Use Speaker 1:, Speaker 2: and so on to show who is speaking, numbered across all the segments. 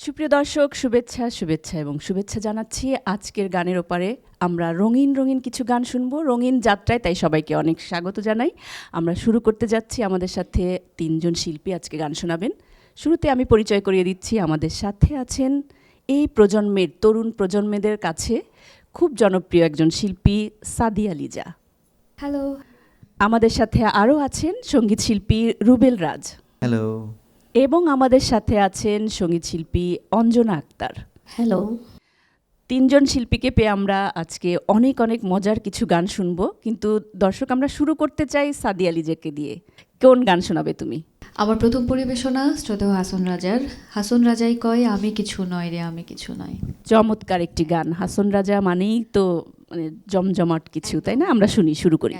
Speaker 1: সুপ্রিয় দর্শক, শুভেচ্ছা এবং শুভেচ্ছা জানাচ্ছি। আজকের গানের ওপারে আমরা রঙিন রঙিন কিছু গান শুনবো, রঙিন যাত্রায়, তাই সবাইকে অনেক স্বাগত জানাই। আমরা শুরু করতে যাচ্ছি। আমাদের সাথে তিনজন শিল্পী আজকে গান শোনাবেন। শুরুতে আমি পরিচয় করিয়ে দিচ্ছি, আমাদের সাথে আছেন এই প্রজন্মের তরুণ প্রজন্মেদের কাছে খুব জনপ্রিয় একজন শিল্পী সাদিয়া লিজা।
Speaker 2: হ্যালো।
Speaker 1: আমাদের সাথে আরও আছেন সঙ্গীত শিল্পী রুবেল রাজ।
Speaker 3: হ্যালো।
Speaker 1: এবং আমাদের সাথে আছেন সঙ্গীত শিল্পী অঞ্জনা আক্তার।
Speaker 2: হ্যালো।
Speaker 1: তিনজন শিল্পীকে পেয়ে আমরা আজকে অনেক অনেক মজার কিছু গান শুনবো, কিন্তু দর্শক আমরা শুরু করতে চাই সাদিয়া লিজাকে দিয়ে। কোন গান শোনাবে তুমি?
Speaker 2: আমার প্রথম পরিবেশনা শ্রদ্ধেয় হাসন রাজার হাসন রাজাই কয় আমি কিছু নয় রে আমি কিছু নয়।
Speaker 1: চমৎকার একটি গান। হাসন রাজা মানেই তো মানে জমজমাট কিছু, তাই না? আমরা শুনি, শুরু করি।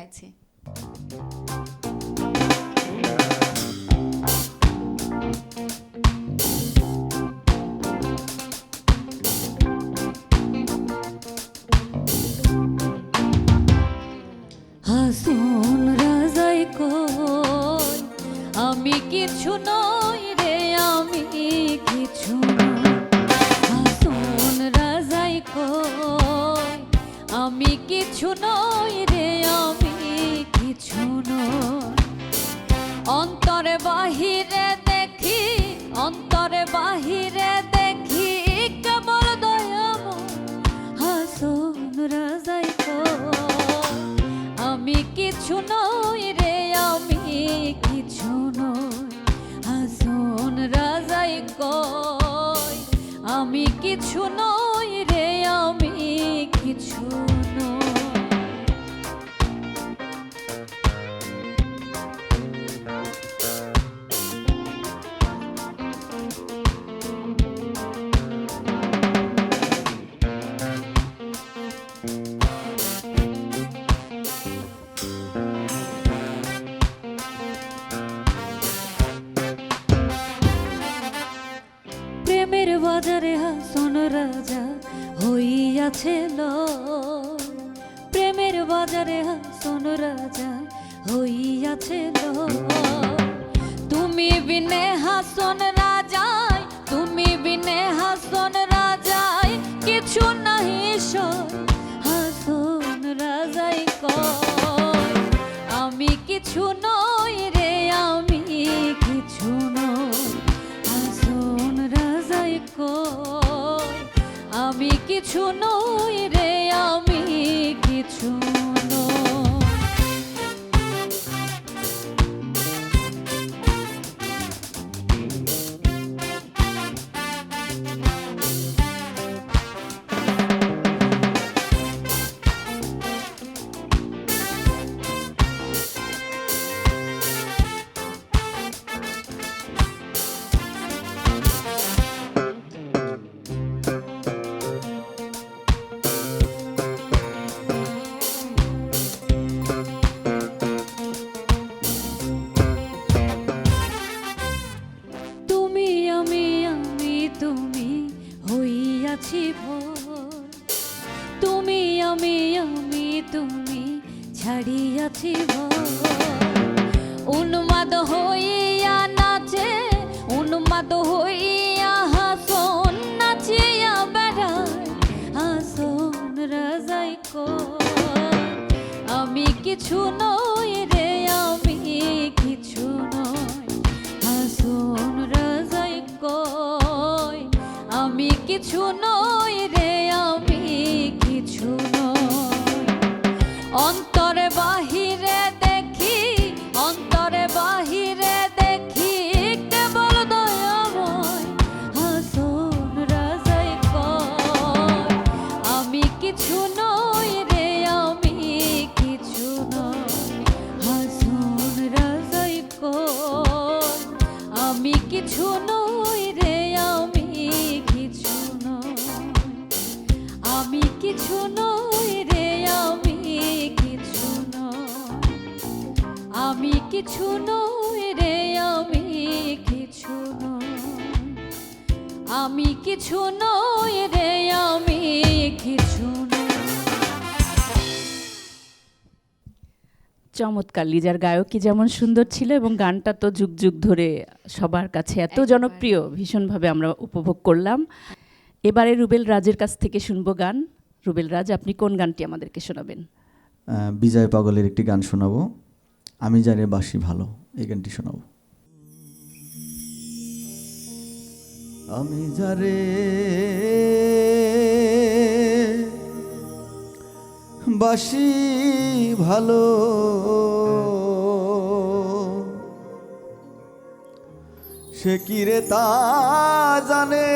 Speaker 2: হাসন রাজাই কয় আমি কিছু নই রে আমি কিছু নই। হাসন রাজাই কয় আমি কিছু নই রে আমি কিছু নই। অন্তরে বাহিরে দেখি অন্তরে বাহিরে দেখি কেবল দয়াময়। হাসন রাজাই কয় আমি কিছু নই রে আমি কিছু নই। হাসন রাজাই কয় আমি কিছু নই রে আমি কিছু নই। প্রেমের বাজারে হাসন রাজা হইয়াছে লয়। প্রেমের বাজারে হাসন রাজা হইয়াছে লয়। তুমি বিনে হাসন রাজায় তুমি বিনে হাসন রাজায় কিছু নাহি সয়। হাসন রাজাই কয় আমি কিছু নই রে আমি কিছু নই। হাসন রাজাই কয় আমি কিছু নই রে আমি কিছু নই। তুমি আমি আমি তুমি হইয়াছি ভয়। তুমি আমি আমি তুমি ছাড়িয়াছি ভয়। উন্মাদ হইয়া নাচে উন্মাদ হইয়া হাসন নাচিয়া বেড়ায়। হাসন রাজাই কয় আমি কিছু নই রে আমি কিছু নই। হাসন রাজাই কয় আমি কিছু নই রে আমি কিছু নই। অন্তরে বাহিরে দেখি অন্তরে বাহিরে দেখি কেবল দয়াময়। হাসন রাজাই কয় আমি কিছু নই রে আমি কিছু নই। হাসন রাজাই কয় আমি কিছু নই রে আমি কিছু নই। আমি কিছু নই রে আমি কিছু নই। আমি কিছু নই রে আমি কিছু নই। আমি কিছু নই রে আমি কিছু নই।
Speaker 1: চমৎকার। লিজার গায়কই যেমন সুন্দর ছিল এবং গানটা তো যুগ যুগ ধরে সবার কাছে এত
Speaker 2: একেবারে।
Speaker 1: জনপ্রিয়, ভীষণভাবে আমরা উপভোগ করলাম। এবারে রুবেল রাজের কাছ থেকে শুনবো গান। রুবেল রাজ, আপনি কোন গানটি আমাদেরকে শোনাবেন?
Speaker 3: বিজয় পাগলের একটি গান শোনাবো, আমি জানি বাসি ভালো, এই গানটি শোনাবো। আমি যারে বাসি ভালো, সে কি রে তা জানে,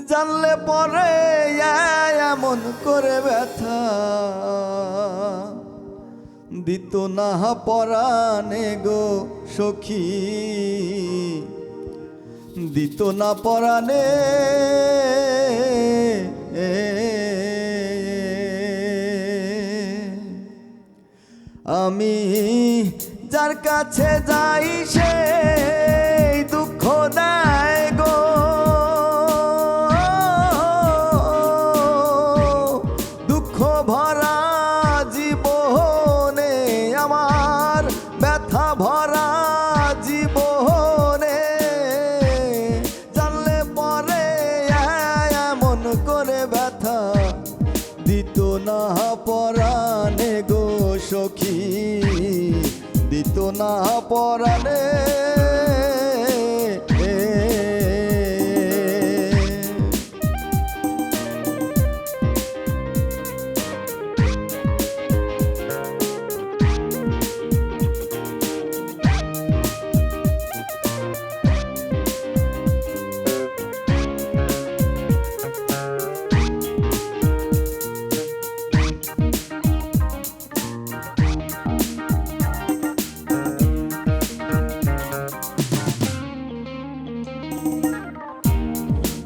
Speaker 3: জানলে পরে এমন করে ব্যথা দিত না পরাণে গো সখী, দিত না পরাণে। আমি যার কাছে যাই সে দুঃখ দেয় গো, দুঃখ ভরা জীবনে আমার, ব্যথা ভরা জীবনে, জানলে পরে এমন করে ব্যথা দিত না পরাণে গো সখী, দিত না পরাণে।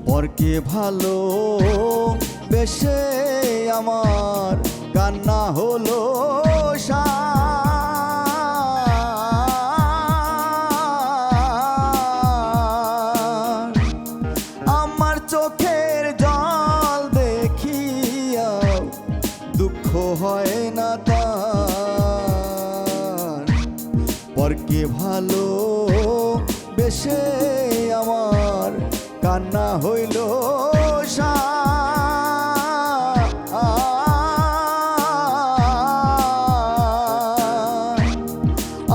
Speaker 3: পরকে ভালো বেশে আমার কান্না হলো সার, আমার চোখের জল দেখিয়া দুঃখ হয় না তার, পরকে ভালো বেশে আমার কান্না হইল সার,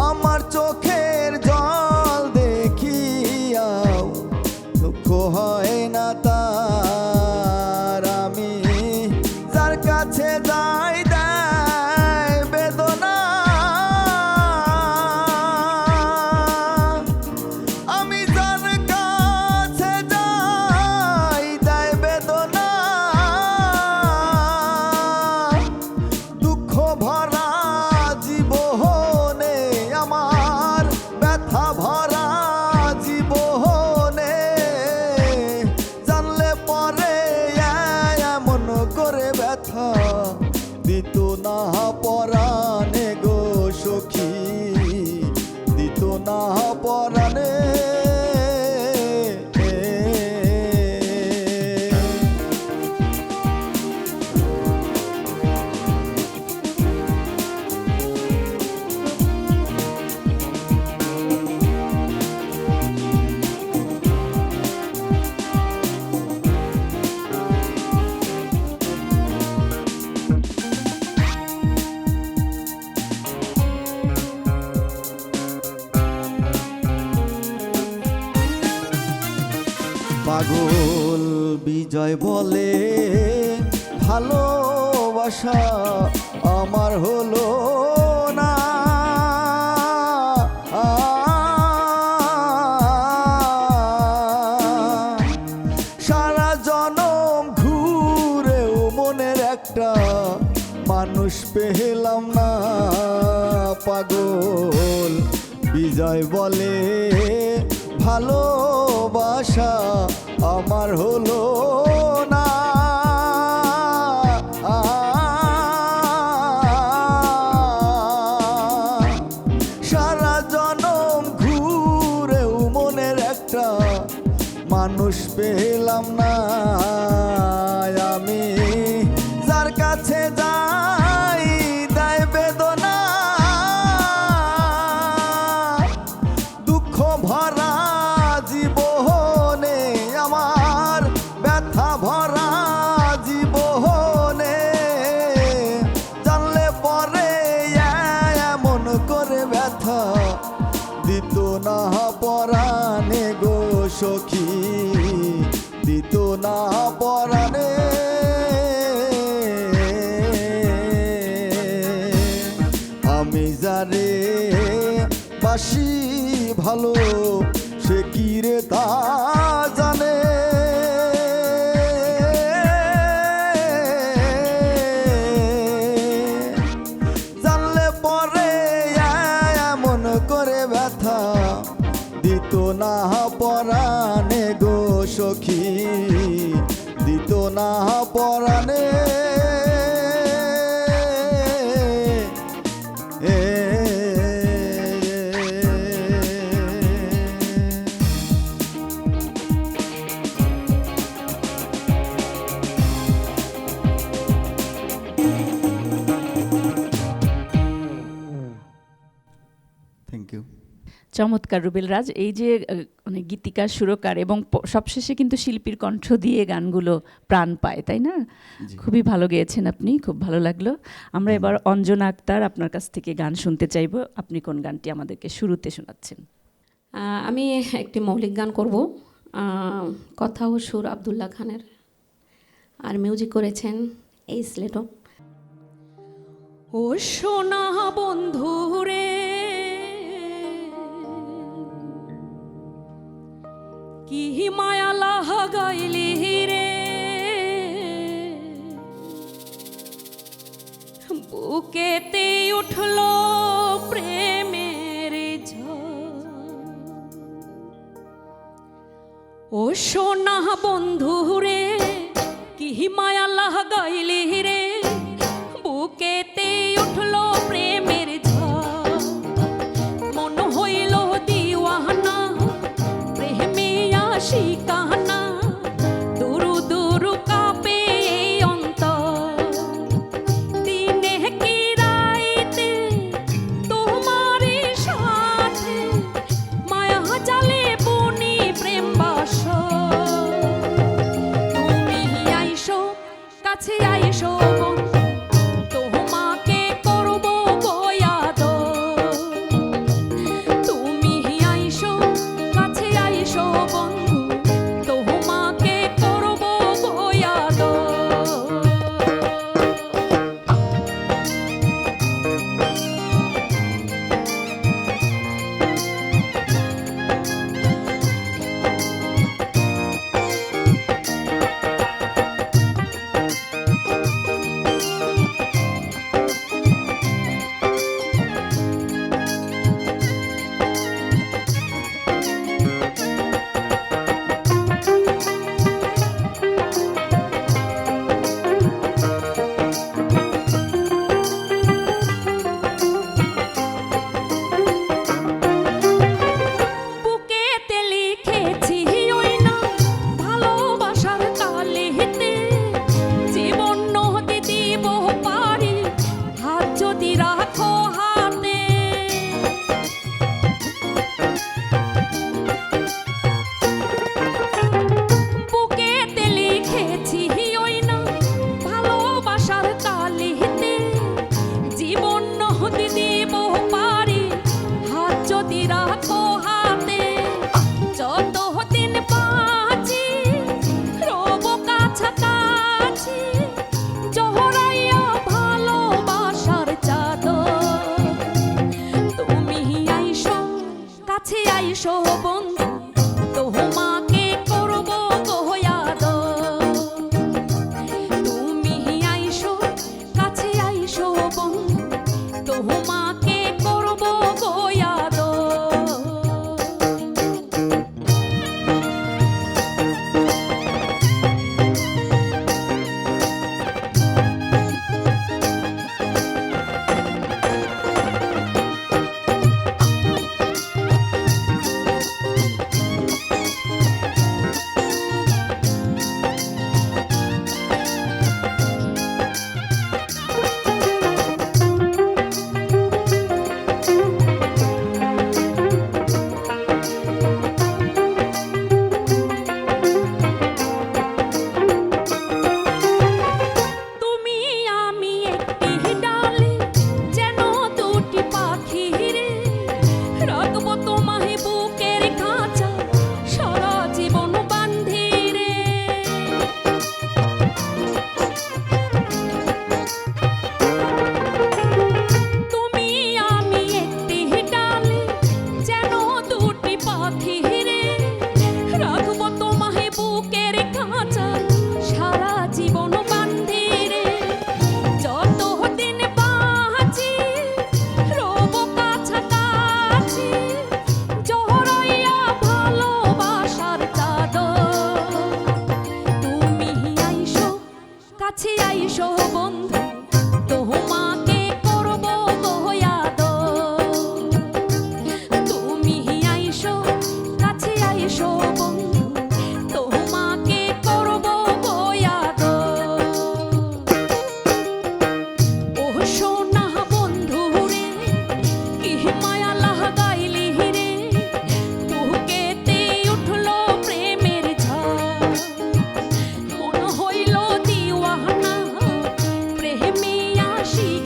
Speaker 3: আমার চোখের জল দেখিয়াও দুঃখ হয় না তার, আমি যার কাছে যাই দেয় বেদনা, আমি যার কাছে যাই দেয় বেদনা, দুঃখ ভরা জীবনে আমার, ব্যথা ভরা জীবনে, জানলে পরে এমন করে ব্যথা দিত না পরাণে গো সখী, দিত না পরাণে। পাগল বিজয় বলে ভালোবাসা আমার হলো না, সারা জনম ঘুরেও মনের একটা মানুষ পেলাম না, পাগল বিজয় বলে ভালোবাসা আমার হলো না, সারা জনম ঘুরেও মনের একটা মানুষ পেলাম না, আমি যার কাছে যাই দেয় বেদনা, দুঃখ ভরা জীবনে আমার, ব্যথা ভরা জীবনে, জানলে পরে এমন করে ব্যথা দিত না পরাণে গো সখী, দিত না পরাণে। আমি যারে বাসি ভালো, সে কি রে তা জানে, জানলে পরে এমন করে ব্যথা দিত না পরাণে গো সখী, দিত না পরাণে। Thank you.
Speaker 1: চমৎকার রুবেল রাজ, এই যে মানে গীতিকার, সুরকার এবং সবশেষে কিন্তু শিল্পীর কণ্ঠ দিয়ে গানগুলো প্রাণ পায়, তাই না? খুবই ভালো গেয়েছেন আপনি, খুব ভালো লাগলো। আমরা এবার অঞ্জনা আক্তার আপনার কাছ থেকে গান শুনতে চাইবো। আপনি কোন গানটি আমাদেরকে শুরুতে শোনাচ্ছেন?
Speaker 4: আমি একটি মৌলিক গান করব, কথা ও সুর আব্দুল্লাহ খানের, আর মিউজিক করেছেন এই স্লেটন। ও সোনা বন্ধু রে, কি মায়া লাগাইলি রে, বুকেতে উঠলো প্রেমের ঝড়। ও সোনা বন্ধু রে, কি মায়া লাগাইলি রে, বুকেতে উঠলো প্রেমের ঝড়। মন হইল দিওয়ানা, প্রেমে আশিকানা, দুরু দুরু কাঁপে অন্তর। দিনে কি রাইতে তোমারই সাথে, মায়া জালে বুনি প্রেম বাসর। তুমি আইসো, কাছে আইসো।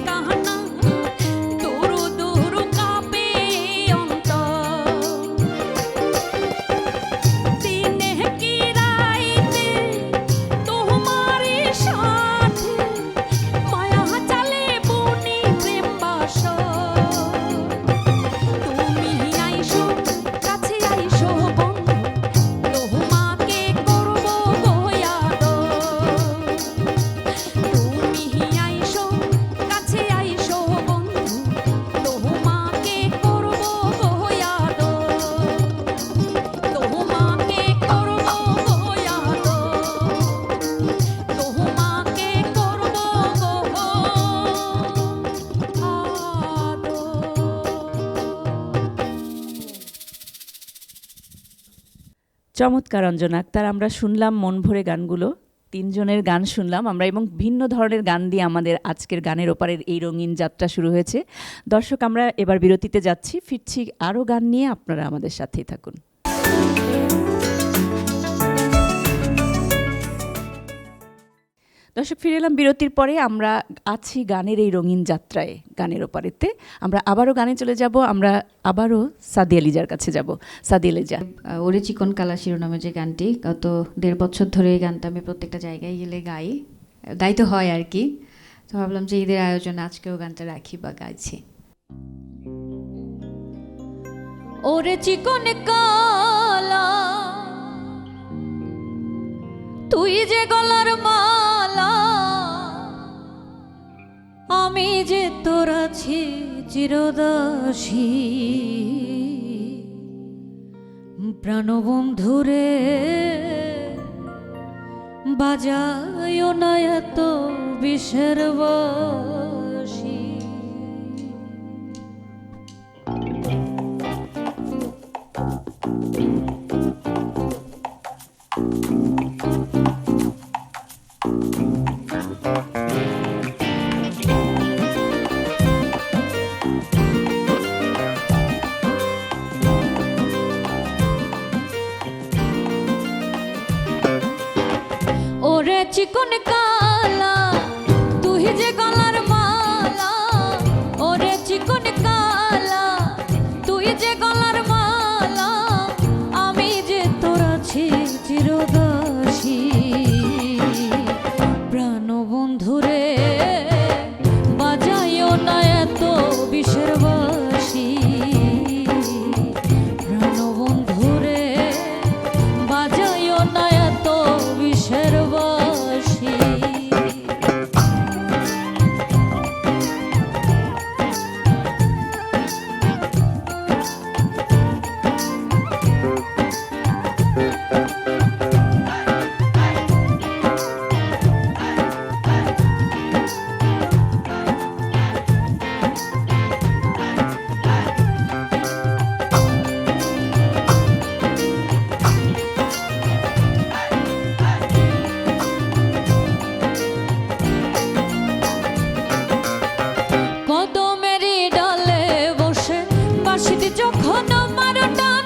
Speaker 4: কাহানা দুরু দুরু কাঁপে অন্তর দিনে কি রাইতে তোমারই সাথে মায়া চালে বুনি প্রেম বাসর তুমি আইসো কাছে আইসো বন্ধু তোমাকে করব গোয়াদর তুমি আইসো কাছে আইসো বন্ধু তোমাকে করব গোয়াদর তোমাকে করব গোয়াদর তোমাকে করব
Speaker 1: চমৎকার অঞ্জনা আক্তার, আমরা শুনলাম মন ভরে গানগুলো, তিনজনের গান শুনলাম আমরা এবং ভিন্ন ধরনের গান দিয়ে আমাদের আজকের গানের ওপারের এই রঙিন যাত্রা শুরু হয়েছে। দর্শক, আমরা এবার বিরতিতে যাচ্ছি, ফিরছি আরও গান নিয়ে, আপনারা আমাদের সাথেই থাকুন। দর্শক, ফিরে এলাম বিরতির পরে। আমরা আছি গানের এই রঙিন যাত্রায়, গানের ওপারেতে। আমরা আবারও গানে চলে যাব, আমরা আবারও সাদিয়া লিজার কাছে যাব। সাদিয়া লিজা,
Speaker 2: ওরে চিকন কালা শিরোনামে যে গানটি, গত 1.5 বছর ধরে এই গানটা আমি প্রত্যেকটা জায়গায় গেলে গাইতে হয় আর কি। তো ভাবলাম যে ঈদের আয়োজনে আজকেও গানটা রাখি বা গাইছি।
Speaker 4: ওরে চিকন কালা তুই যে গলার মালা, আমি যে তোর আছি চিরদাসী, প্রাণবন্ধুরে বাজায়ও না এত বিষের বাঁশি। ওরে চিকন কালা তুই যে গলার মালা, ওরে চিকন কালা তুই যে গলার মালা, আমি যে তোর আছি চিরদাসী, প্রাণবন্ধুরে বাজাইও না এত বিষের বাঁশি, প্রাণবন্ধুরে বাজাইও না এত বিষের বাঁশি। কদমেরই ডালে বসে বাঁশিতে যখন আমার টান,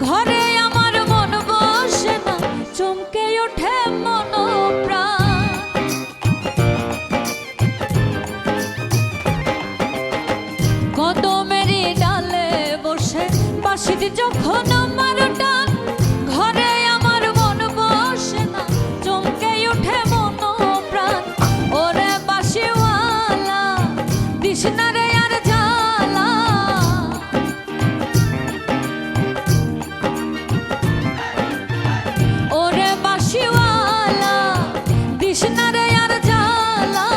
Speaker 4: ঘরে আমার মন বসে না, চমকে ওঠে মন প্রাণ। কদমেরই ডালে বসে বাঁশিতে যখন আমার টান, ঘরে আমার মন বসে না, চমকে ওঠে মন প্রাণ। ওরে বাঁশিওয়ালা দিশনা রে আর জ্বালা, ওরে বাঁশিওয়ালা দিশনা রে আর জ্বালা,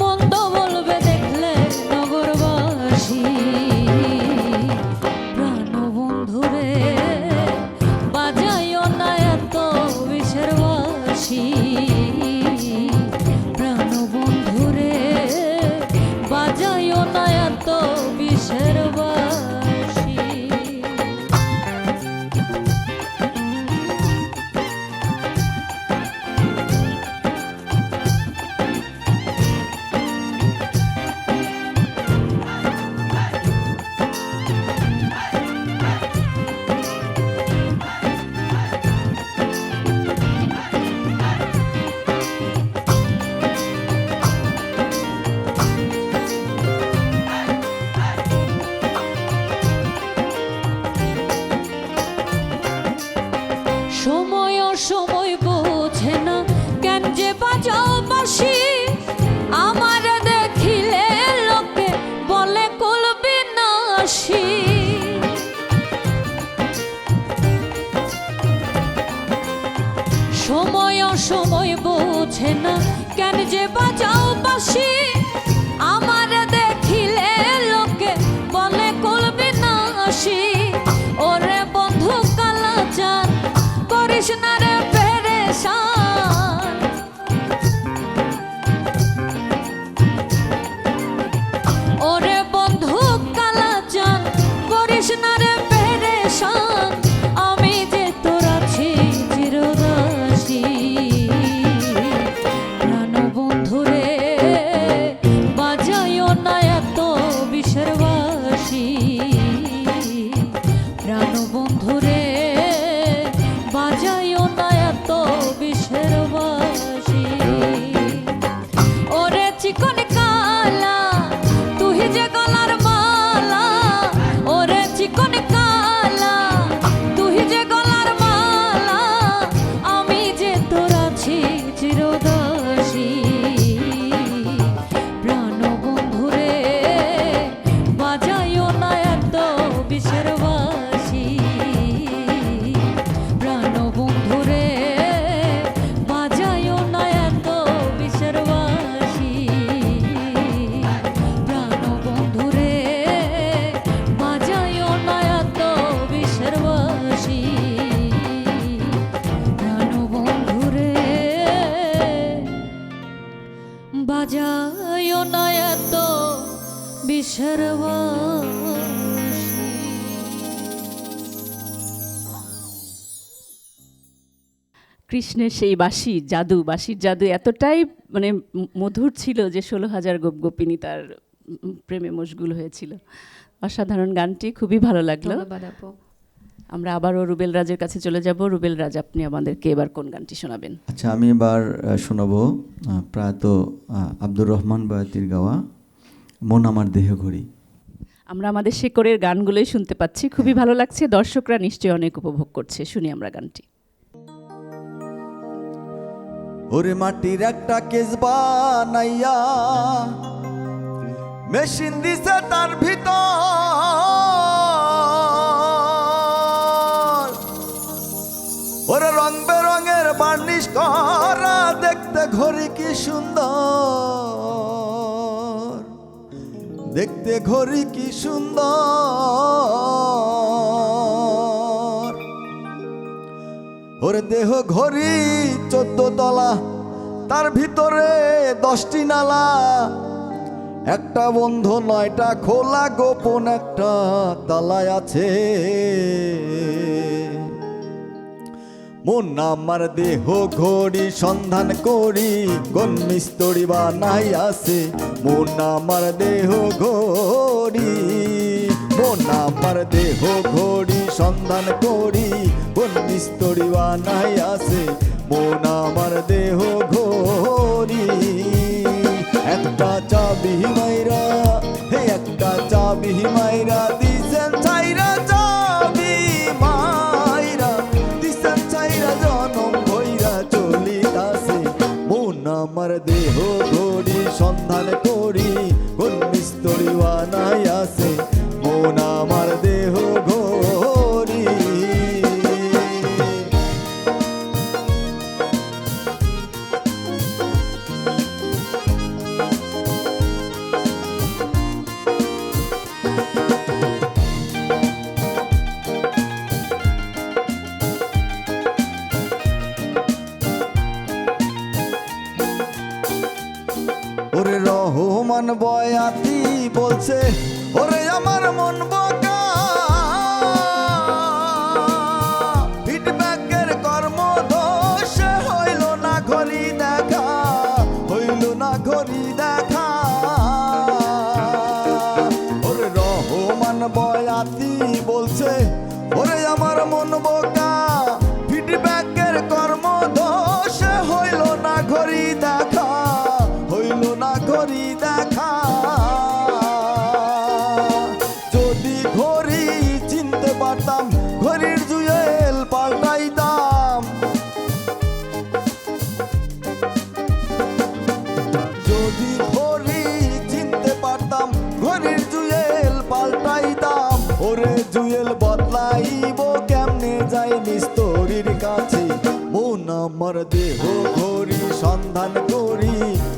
Speaker 4: মন্দ বলবে দেখলে নগরবাসী, প্রাণবন্ধুরে বাজাইও না এত বিষের বাঁশি, প্রাণবন্ধুরে বাজাইও বিষের বাসি।
Speaker 1: কৃষ্ণের সেই বাঁশির জাদু এতটাই মানে মধুর ছিল যে 16,000 গোপিনী তার প্রেমে মশগুল হয়েছিল। অসাধারণ গানটি খুবই ভালো লাগলো।
Speaker 2: ধন্যবাদ আপু।
Speaker 1: আমরা আবারও রুবেল রাজের কাছে চলে যাব। রুবেল রাজ, আপনি আমাদেরকে এবার কোন গানটি শোনাবেন?
Speaker 3: আচ্ছা, আমি এবার শোনাবো প্রয়াত আব্দুর রহমান বয়াতির গাওয়া মন আমার দেহ ঘড়ি।
Speaker 1: আমরা আমাদের শেকরের গানগুলোই শুনতে পাচ্ছি, খুবই ভালো লাগছে। দর্শকরা নিশ্চয়ই অনেক উপভোগ করছে। শুনি আমরা গানটি।
Speaker 3: ওরে মাটির একটা কেস বানাইয়া মেশিন দিছে তার ভিতর, ওরে রং বেরঙের বার্নিশ করা দেখতে ঘড়ি কি সুন্দর, দেখতে ঘড়ি কি সুন্দর। ওরে দেহ ঘড়ি 14 তলা, তার ভিতরে 10টি নালা, একটা বন্ধ 9টা খোলা, গোপন একটা তালায় আছে। মন আমার দেহ ঘড়ি সন্ধান করি, কোন মিস্ত্রি বানাই আছে। মন আমার দেহ ঘড়ি, মন আমার দেহ ঘড়ি সন্ধান করি, কোন মিস্ত্রি বানাই আছে। মন আমার দেহ ঘড়ি একটা চাবি মাইরা, হে একটা চাবি মাইরা দিছেন চাইরা, চাবি মাইরা দিছেন চাইরা, জনম ভইরা চলিতাছে। মন আমার দেহ ঘড়ি সন্ধান করি, কোন মিস্ত্রি বানাই আছে। মন আমার দেহ ঘড়ি। ওরে রহমান বয়াতি বলছে, ওরে আমার মন বোকা, ফিডব্যাকের কর্ম দোষ, হইল না ঘড়ি দেখা, হইল না ঘড়ি দেখা। ওরে রহমান বয়াতি বলছে, ওরে আমার মন বোকা, ফিডব্যাকের কর্ম দোষ, হইল না ঘড়ি দেখা, হইল না ঘড়ি দেখা। যদি ঘড়ি চিনতে পারতাম, ঘড়ির জুয়েল পাল্টাইতাম। যদি ঘড়ি চিনতে পারতাম, ঘড়ির জুয়েল পাল্টাইতাম। ওরে জুয়েল বদলাইব কেমনে যাই মিস্ত্রির কাছে। মন আমার দেহ ঘড়ি সন্ধান করি,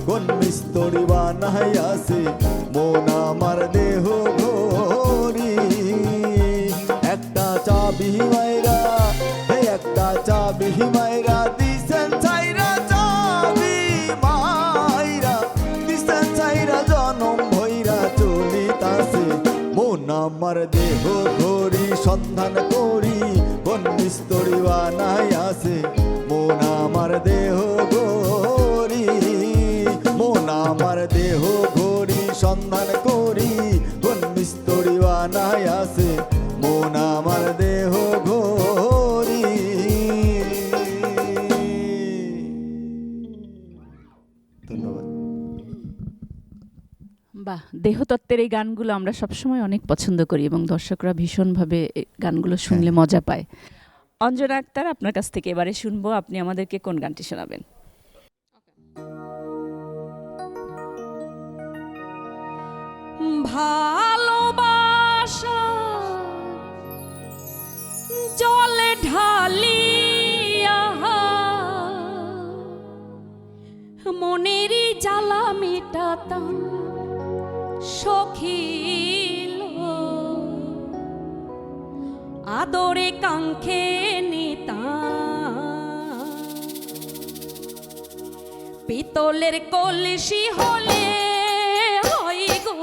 Speaker 3: কোন মিস্ত্রি বানাই আছে। মন আমার দেহ ঘড়ি একটা চাবি মাইরা, হে একটা চাবি মাইরা দিছেন চাইরা, চাবি মাইরা দিছেন চাইরা, জনম ভইরা চলিতাছে। মন আমার দেহ ঘড়ি সন্ধান করি, কোন মিস্ত্রি বানাই আছে। মন আমার দেহ ঘড়ি, মন আমার দেহ ঘড়ি সন্ধান করি, কোন মিস্ত্রি বানাই আছে। মন আমার দেহ ঘড়ি। ধন্যবাদ।
Speaker 1: বাহ, দেহতত্ত্বের এই গানগুলো আমরা সবসময় অনেক পছন্দ করি এবং দর্শকরা ভীষণভাবে এই গানগুলো শুনলে মজা পায়। অঞ্জনা আক্তার, আপনার কাছ থেকে এবারে শুনবো, আপনি আমাদেরকে কোন গানটি শোনাবেন?
Speaker 4: ভালোবাসা জলে ঢালিয়া মনেরই জ্বালা মেটাতাম সখিল, আদরে কাঙ্ক্ষে নিতাম। পিতলের কলসি হলে হয় গো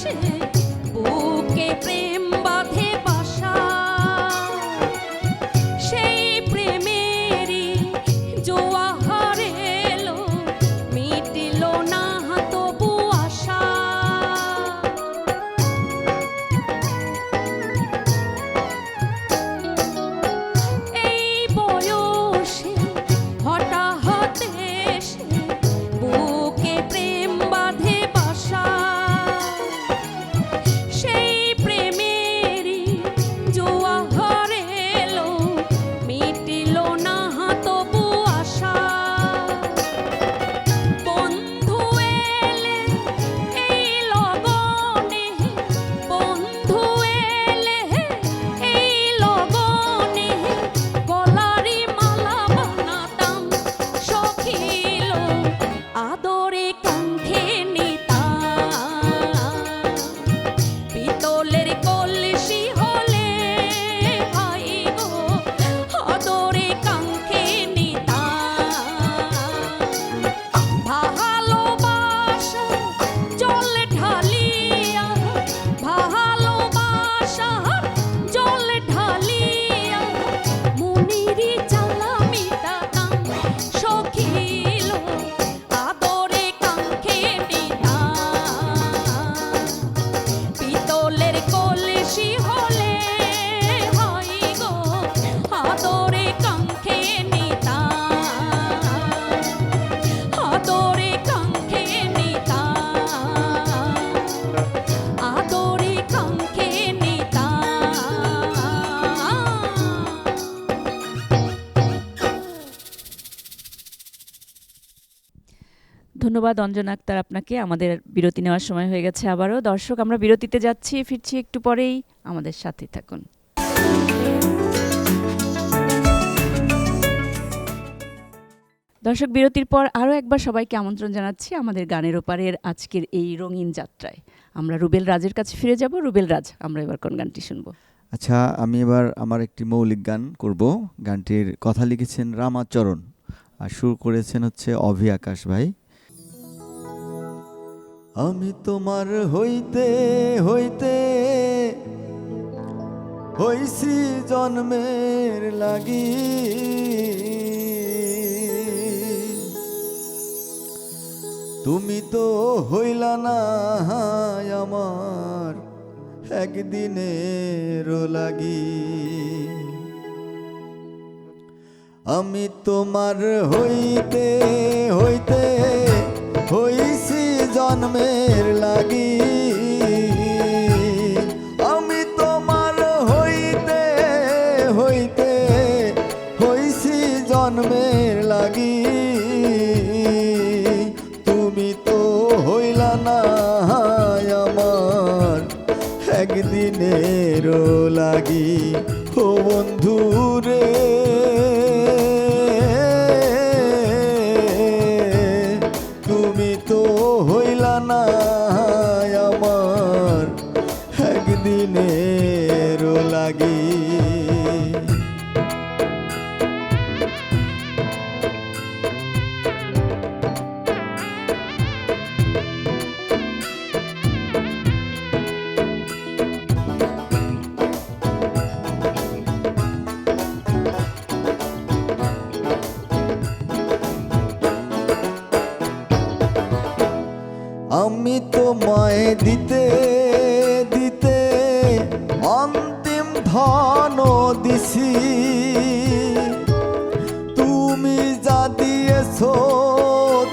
Speaker 4: এসে বুকে প্রেম বাঁধে বাসা সেই প্রেমেরই জোয়ার এলো মিটিল না তবু আশা এই বয়সে হঠাৎ এসে বুকে প্রেম বাঁধে বাসা সেই প্রেমেরই জোয়ার এলো মিটিল না তবু আশা বন্ধু এলে এই লগনে বন্ধু এলে এই লগনে গলারি মালা বানাতাম সখিল আদরে কণ্ঠে নিতাম পিতলের কলসি হলে ভাই গো আদরে কণ্ঠে নিতাম ভালোবাসা জল ঢালিয়া ভালোবাসার জল ঢালিয়া মনেরই জ্বালা মিটাতাম সখিল আদরে কাঙ্ক্ষে নিতাম পিতলের কলসি হলে হয় গো আদরে কাঙ্ক্ষে নিতাম আদরে কাঙ্ক্ষে নিতাম আদরে কাঙ্ক্ষে নিতাম।
Speaker 1: ধন্যবাদ অঞ্জনা আক্তার আপনাকে। আমাদের বিরতি নেওয়ার সময় হয়ে গেছে আবারও। দর্শক, আমরা বিরতিতে যাচ্ছি, ফিরছি একটু পরেই, আমাদের সাথে থাকুন। দর্শক, বিরতির পর আরও একবার সবাইকে আমন্ত্রণ জানাচ্ছি আমাদের গানের ওপারের আজকের এই রঙিন যাত্রায়। আমরা রুবেল রাজের কাছে ফিরে যাব। রুবেল রাজ, আমরা এবার কোন গানটি শুনবো?
Speaker 3: আচ্ছা, আমি এবার আমার একটি মৌলিক গান করব। গানটির কথা লিখেছেন রামাচরণ আর সুর করেছেন হচ্ছে অভি আকাশ ভাই। আমি তোমার হইতে হইতে হইছি জন্মের লাগি, তুমি তো হইলা না আমার একদিনের লাগি। আমি তোমার হইতে হইতে হইছি জন্মের লাগি, আমি তোমার হইতে হইতে হইছি জন্মের লাগি, তুমি তো হইলা না আমার একদিনের লাগি। ও বন্ধু রে, তুমি তো হইলা না আমার একদিনের লাগি। আমি তোমায় দিতে দিতে অন্তিম ধন দিছি, তুমি যা দিয়েছো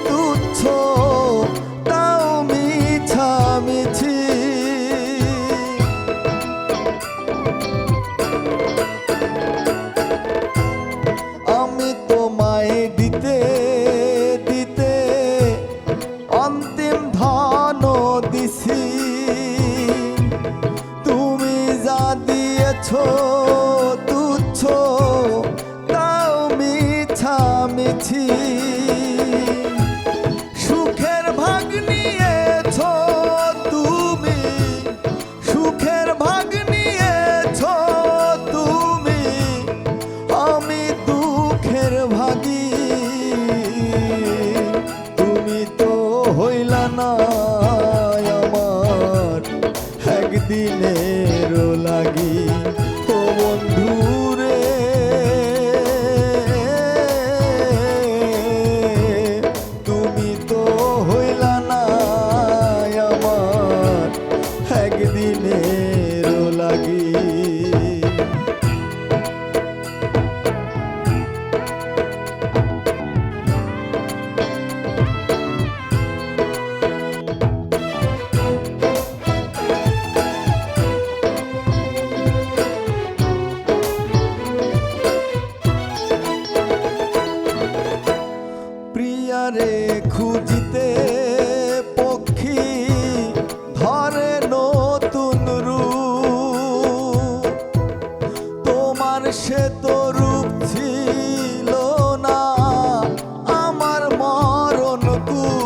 Speaker 3: তুচ্ছ তাও মিছামিছি। আমি তোমায় দিতে দিতে অন্তিম ধন দিছি, তুমি যা দিয়েছো তুচ্ছ তাও মিছামিছি। সুখের ভাগ নিয়েছো তুমি, সুখের ভাগ নিয়েছো তুমি, আমি দুঃখের ভাগী। তুমি তো হইলা না আমার একদিনের লাগি ও বন্ধু রে তুমি তো হইলা না আমার একদিনের লাগি। প্রিয়ারে খুঁজিতে পক্ষী ধরে নতুন রূপ তোমার সে তো রূপ ছিল না আমার মরণ কূপ।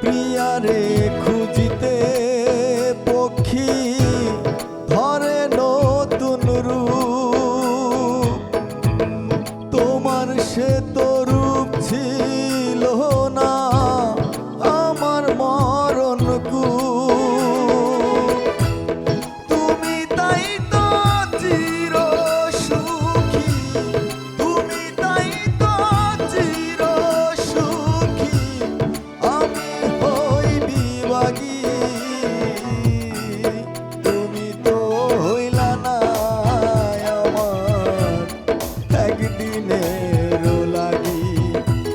Speaker 3: প্রিয়ারে খুঁজিতে পক্ষী ধরে নতুন রূপ তোমার সে তো রূপ ছিল না আমার মরণ কূপ। তুমি তাই তো চির সুখী তুমি তাই তো চির সুখী আমি হই বিভাগী তুমি তো হইলা না আমার একদিনের লাগি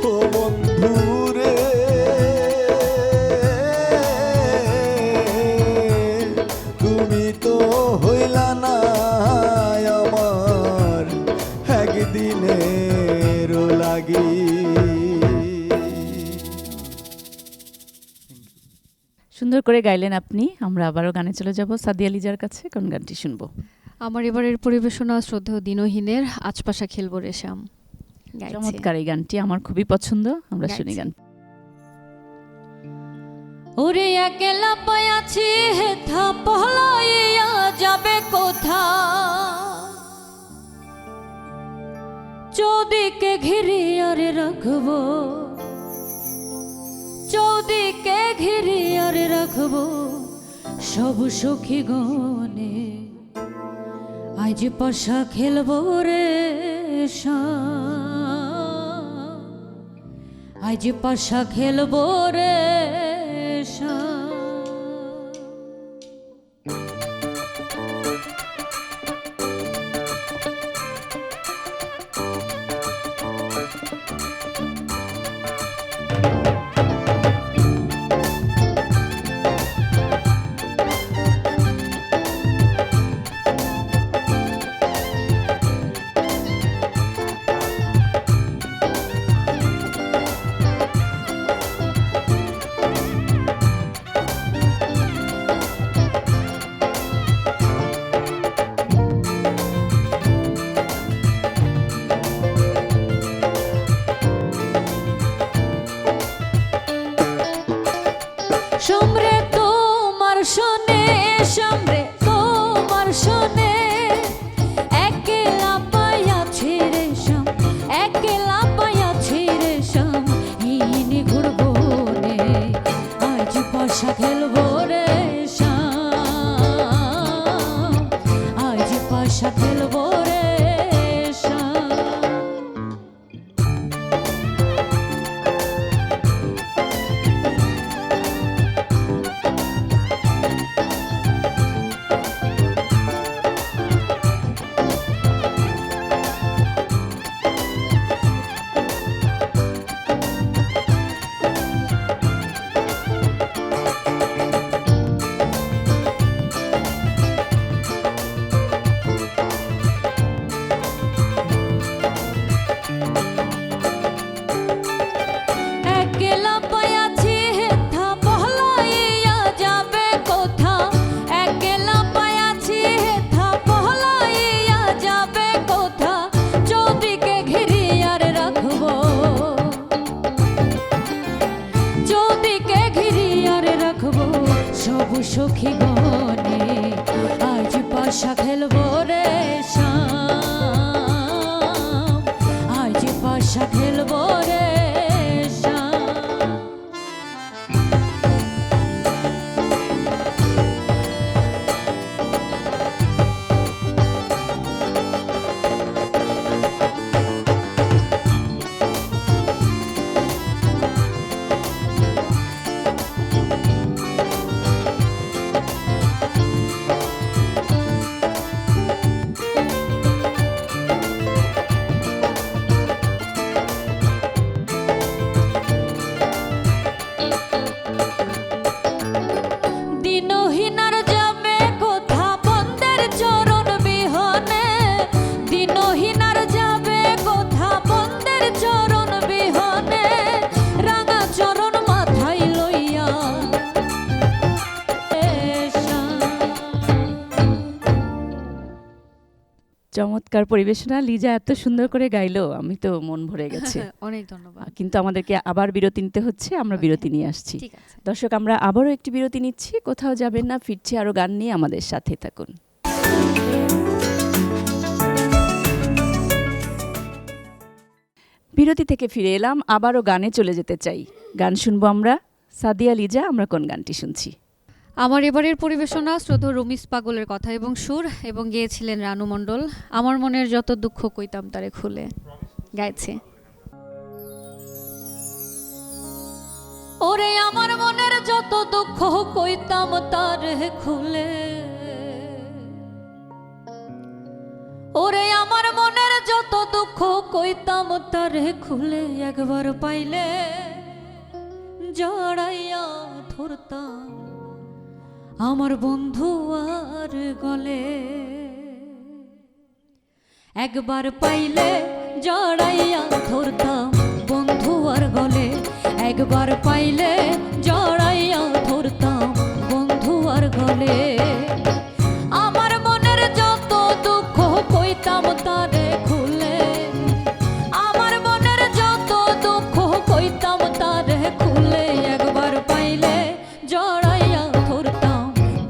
Speaker 3: ও বন্ধু রে তুমি তো হইলা না আমার একদিনের লাগি।
Speaker 1: সুন্দর করে গাইলেন আপনি। আমরা আবারও গানে চলে যাব সাদিয়া লিজার কাছে। কোন গানটি শুনবো?
Speaker 2: আমার এবারের পরিবেশনা শ্রদ্ধেয় দিনহীনের আজ পাশা খেলবো রে শ্যাম গাইছে।
Speaker 1: চমৎকার এই গানটি, আমার খুবই পছন্দ। আমরা শুনি
Speaker 2: গাইছে।
Speaker 1: গান।
Speaker 4: ওরে একলা পায়াছি হেথা পহলাইয়া যাবে কোথা চৌদিকে ঘিরে আরে রাখবো চৌদিকে ঘিরে আরে রাখবো সব সখী গনে আজ পাশা খেলবো রে শ্যাম আজ পাশা খেলবো রে শ্যাম। সম্রে তোমার শোনে সম্রে তোমার শোনে একলা পায়াছি রে শ্যাম একলা পায়াছি রে শ্যাম ইনি ঘুরবো রে আজ পাশা খেলবো রে শ্যাম আজ পাশা খেলবো রে শ্যাম। সখী গনে আজ পাশা খেলবো রে শ্যাম আজ পাশা খেলবো রে
Speaker 1: চমৎকার পরিবেশনা, লিজা এত সুন্দর করে গাইলো, আমি তো মন ভরে গেছে।
Speaker 2: অনেক ধন্যবাদ।
Speaker 1: কিন্তু আমাদেরকে আবার বিরতি নিতে হচ্ছে, আমরা বিরতি নিয়ে আসছি।
Speaker 2: ঠিক আছে।
Speaker 1: দর্শক, আমরা আবারও একটি বিরতি নিচ্ছি, কোথাও যাবেন না, ফিরছি আরো গান নিয়ে, আমাদের সাথে থাকুন। বিরতি থেকে ফিরে এলাম, আবারও গানে চলে যেতে চাই। গান শুনবো আমরা। সাদিয়া, লিজা, আমরা কোন গানটি শুনছি?
Speaker 2: আমার এবারের পরিবেশনা শ্রদ্ধেয় রমিজ পাগলের কথা এবং সুর, এবং গেয়েছিলেন রানু মণ্ডল। আমার মনের যত দুঃখ কইতাম তারে খুলে, গাইছে।
Speaker 4: ওরে আমার মনের যত দুঃখ কইতাম তারে খুলে, ওরে আমার মনের যত দুঃখ কইতাম তারে খুলে, একবার পাইলে জড়াইয়া ধরতাম আমার বন্ধু আর গলে, একবার পাইলে জড়াইয়া ধরতাম বন্ধু আর গলে, একবার পাইলে জড়াইয়া ধরতাম বন্ধু আর গলে। আমার মনের যত দুঃখ কইতাম তারে খুলে, আমার মনের যত দুঃখ কইতাম তারে খুলে, একবার পাইলে জড়াইয়া ধরতাম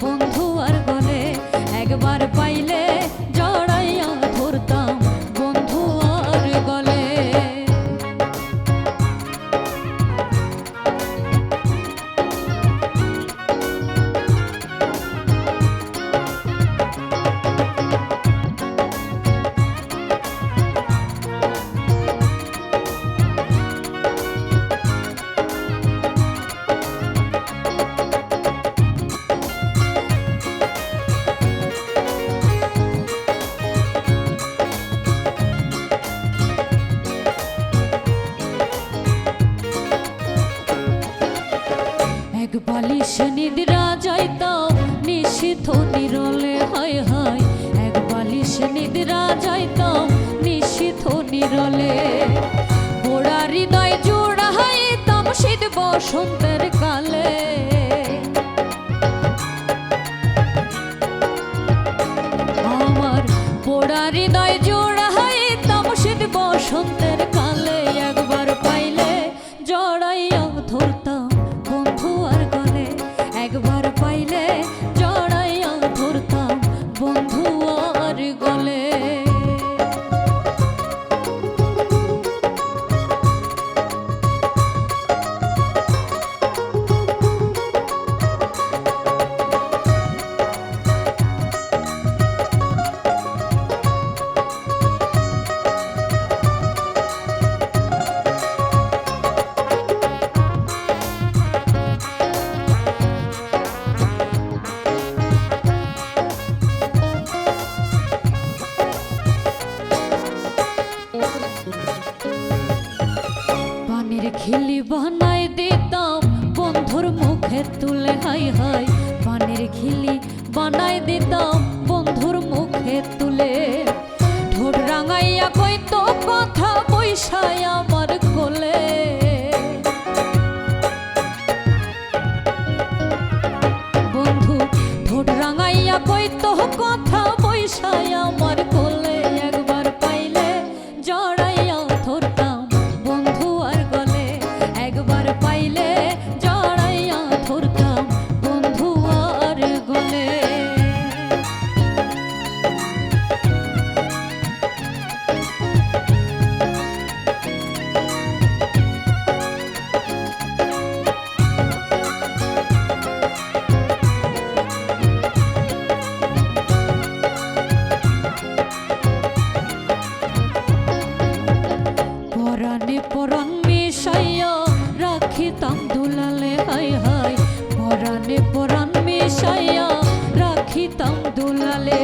Speaker 4: বন্ধু আর গলে, একবার পাইলে জড়াইয়া ধরতাম বন্ধু আর গলে। এক বালিশে নিদ্রা যাইতাম নিশীথ নিরলে, হায় হায়, এক বালিশে নিদ্রা যাইতাম নিশীথ নিরলে, পোড়া হৃদয় জোড়াইতাম শীত বসন্তের কালে, আমার পোড়া হৃদয় জোড়াইতাম শীত বসন্তের কালে, একবার পাইলে জড়াইয়া ধরতাম বন্ধু আর গলে, একবার পাইলে জড়াইয়া ধরতাম বন্ধু আর গলে। পানির খিলি বানাই দিতাম বন্ধুর মুখে তুলে, হাই হাই, পানির খিলি বানাই দিতাম বন্ধুর মুখে তুলে, ঠোঁট রাঙাইয়া কইতো কথা বৈশাই আমার কোলে, বন্ধু ঠোঁট রাঙাইয়া কইতো কথা বৈশাই আমার কোলে, একবার পাইলে জড়াইয়া ধরতাম বন্ধু আর গলে, একবার পাইলে জড়াইয়া ধরতাম বন্ধু আর গলে। পরাণে পরাণ মিশাইয়া রাখিতাম দুলালে, হাই হাই, পরাণে পরাণ মিশাইয়া রাখিতাম দুলালে,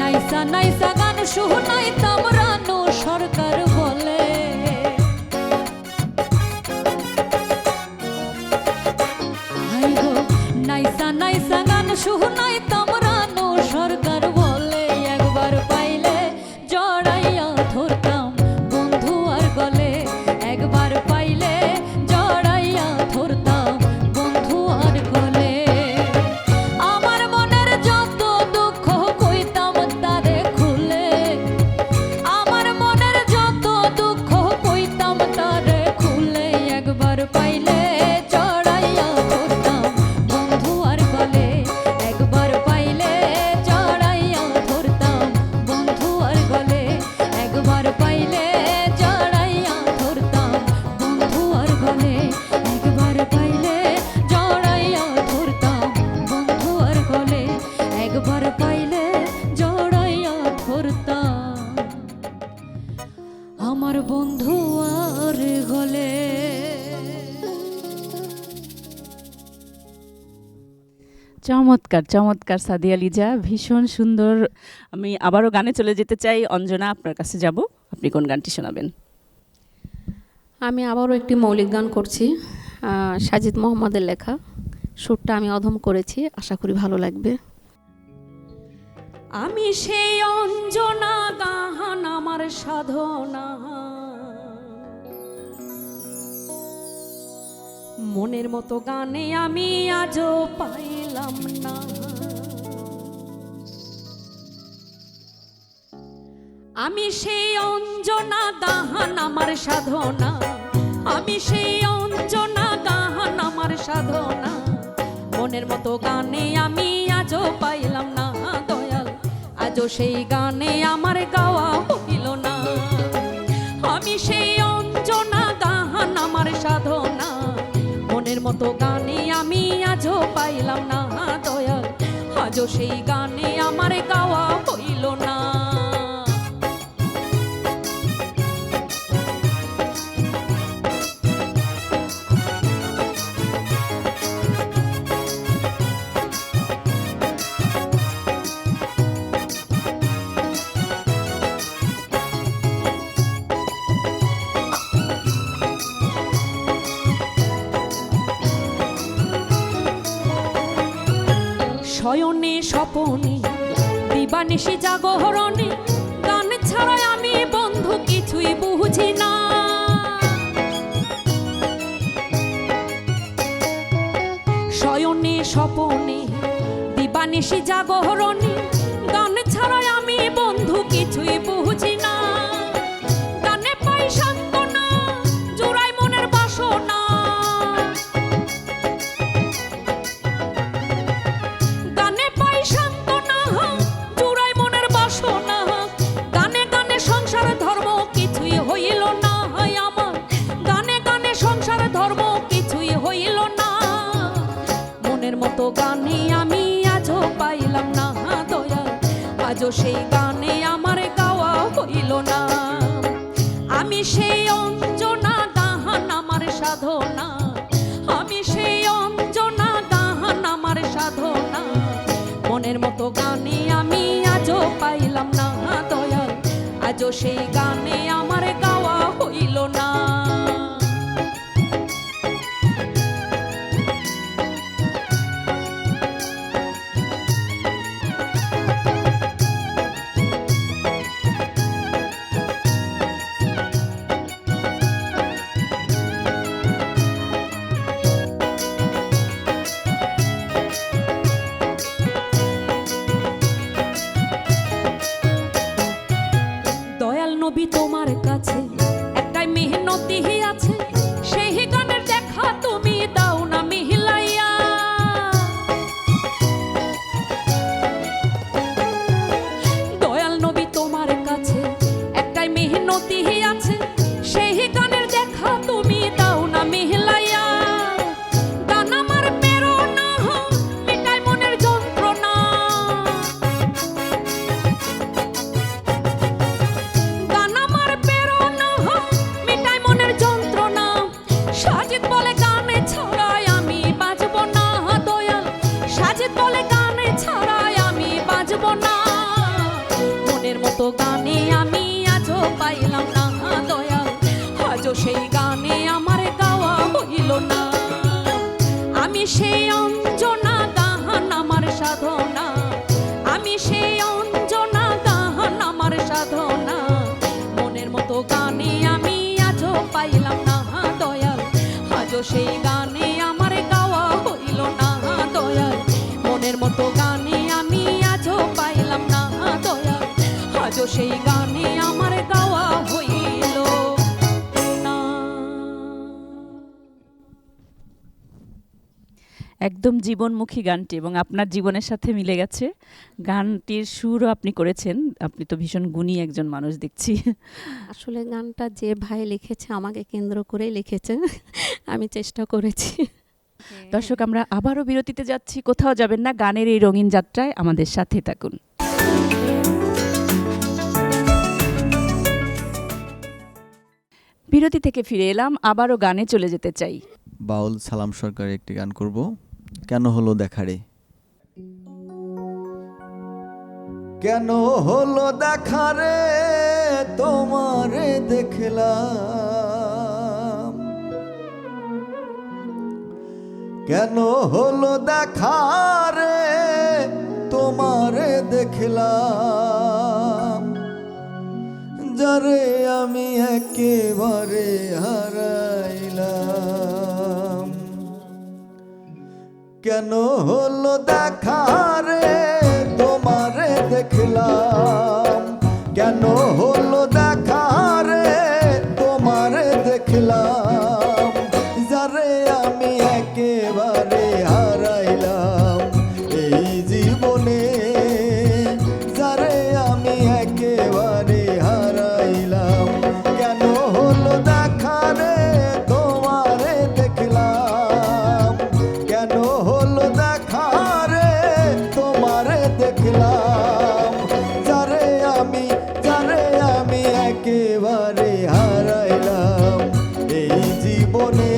Speaker 4: নাইসা নাইসা গান শুনাইতাম রানু সরকার বলে, হাই গো নাইসা নাইসা গান শুনাইতাম রানু সরকার বলে, একবার পাইলে জড়াইয়া ধরতাম বন্ধু আর গলে, একবার পাইলে জড়াইয়া ধরতাম বন্ধু আর গলে। আমার মনের যত দুঃখ কইতাম তারে খুলে,
Speaker 1: চমৎকার চমৎকার সাদিয়া লিজা, ভীষণ সুন্দর। আমি আবারও গানে চলে যেতে চাই। অঞ্জনা, আপনার কাছে যাব, আপনি কোন গানটি শোনাবেন?
Speaker 5: আমি আবারও একটি মৌলিক গান করছি, সাজিদ মোহাম্মদের লেখা। সুরটা আমি অধম করেছি, আশা করি ভালো লাগবে।
Speaker 4: আমি সেই অঞ্জনা গাহান আমার সাধনা, মনের মতো গানে আমি আজও পাইলাম না। আমি সেই অঞ্জনা গাহান আমার সাধনা, আমি সেই অঞ্জনা গাহান আমার সাধনা, মনের মতো গানে আমি আজও পাইলাম না দয়াল, আজও সেই গানে আমার গাওয়া হইল না। আমি সেই অঞ্জনা গাহান আমার সাধনা, মনের মতো গানে আমি আজও পাইলাম না দয়াল, আজও সেই গানে আমার গাওয়া হইল না। শয়নে স্বপনে দিবানিশি জাগরণে, গান ছাড়া আমি বন্ধু কিছুই বুঝি না। শয়নে স্বপনে দিবানিশি জাগরণে, গান ছাড়া আমি বন্ধু কিছুই বুঝি না। গানে পাই সান্ত্বনা, জোড়াই মনের বাসনা, গানে পাই সান্ত্বনা, জোড়াই মনের বাসনা। গানে গানে সংসার ধর্ম কিছুই হইল না আমার, গানে গানে সংসার ধর্ম কিছুই হইল না। মনের মতো গানে আমি আজও পাইলাম না দয়াল, আজও সেই গানে আমার গাওয়া হইল না। আমি সেই অঞ্জনা গাহান আমার সাধনা, আমি সেই অঞ্জনা গাহান আমার সাধনা, মনের মতো গানে আমি আজও পাইলাম না দয়াল, আজও সেই গানে আমার গাওয়া হইল না। দয়াল নবী তোমার কাছে একটাই মেহনতি আছে, সেই গানের দেখা তুমি দাও না মিহিলাইয়া। দয়াল নবী তোমার কাছে একটাই মেহনতি আছে, সেই গানের দেখা তুমি দাও না মিহিলাইয়া। গান আমার প্রেরণা, মিটাই মনের যন্ত্রণা, গান আমার প্রেরণা, মিটাই মনের যন্ত্রণা। সাজিদ বলে গানে ছাড়াই আমি বাজব না দয়াল, সাজিদ বলে গানে ছাড়াই আমি বাজব না। মনের মতো গানে আমি আজও পাইলাম না দয়াল, আজও সেই গানে আমার গাওয়া হইল না। আমি সেই অঞ্জনা গাহান আমার সাধনা, আমি সেই অঞ্জনা গাহান আমার সাধনা, মনের মতো গানে আমি আজও পাইলাম না দয়াল, আজও সেই গানে আমার গাওয়া হইল না দয়াল। মনের মতো গানে আমি আজও পাইলাম না দয়াল, আজও সেই গানে আমার গাওয়া হইল না।
Speaker 1: একদম জীবনমুখী গানটি এবং আপনার জীবনের সাথে মিলে গেছে। গানটির সুরও আপনি করেছেন। আপনি তো ভীষণ গুণী একজন মানুষ দেখছি।
Speaker 5: আসলে গানটা যে ভাই লিখেছে আমাকে কেন্দ্র করেই লিখেছে, আমি চেষ্টা করেছি।
Speaker 1: দর্শক, আমরা আবারও বিরতিতে যাচ্ছি, কোথাও যাবেন না। গানের এই রঙিন যাত্রায় আমাদের সাথে থাকুন। বিরতি থেকে ফিরে এলাম, আবারও গানে চলে যেতে চাই।
Speaker 3: বাউল সালাম সরকারের একটি গান করব, কেন হলো দেখারে। কেন হলো দেখা রে তোমারে দেখলাম, কেন হলো দেখা রে তোমারে দেখলাম, যারে আমি একেবারে হারাইলাম। কেন হলো দেখা রে তোমারে দেখলাম, কেন হলো দেখা রে তোমারে দেখলাম, যারে আমি একেবারে হারাইলাম এই জীবনে, যারে আমি একেবারে হারাইলাম। কেন হলো দেখা রে তোমারে দেখলাম, কেন হলো দেখা রে তোমারে দেখলাম, যারে আমি একেবারে হারাইলাম এই জীবনে,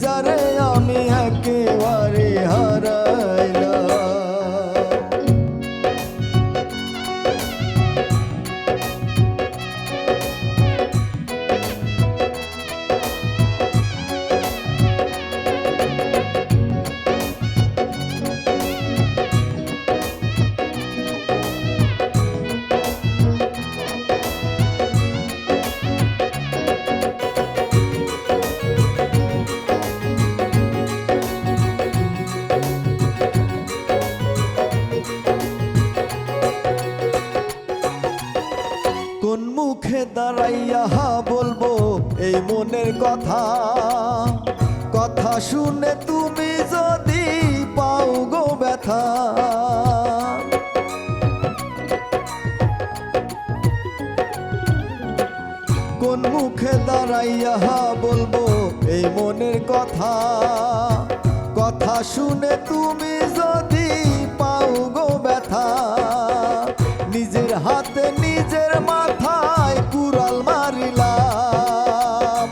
Speaker 3: যারে আমি একেবারে হারাইলাম। কোন মুখে দাঁড়াইয়া বলবো এই মনের কথা, কথা শুনে তুমি যদি পাও গো ব্যথা। কোন মুখে দাঁড়াইয়া বলবো এই মনের কথা, কথা শুনে তুমি যদি পাও গো ব্যথা। নিজের হাতে নিজের মাথায় কুড়াল মারিলাম,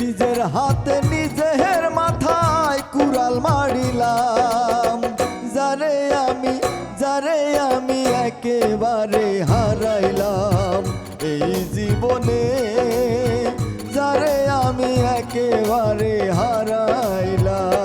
Speaker 3: নিজের হাতে নিজের মাথায় কুড়াল মারিলাম, যারে আমি একেবারে হারাইলাম এই জীবনে, যারে আমি একেবারে হারাইলাম।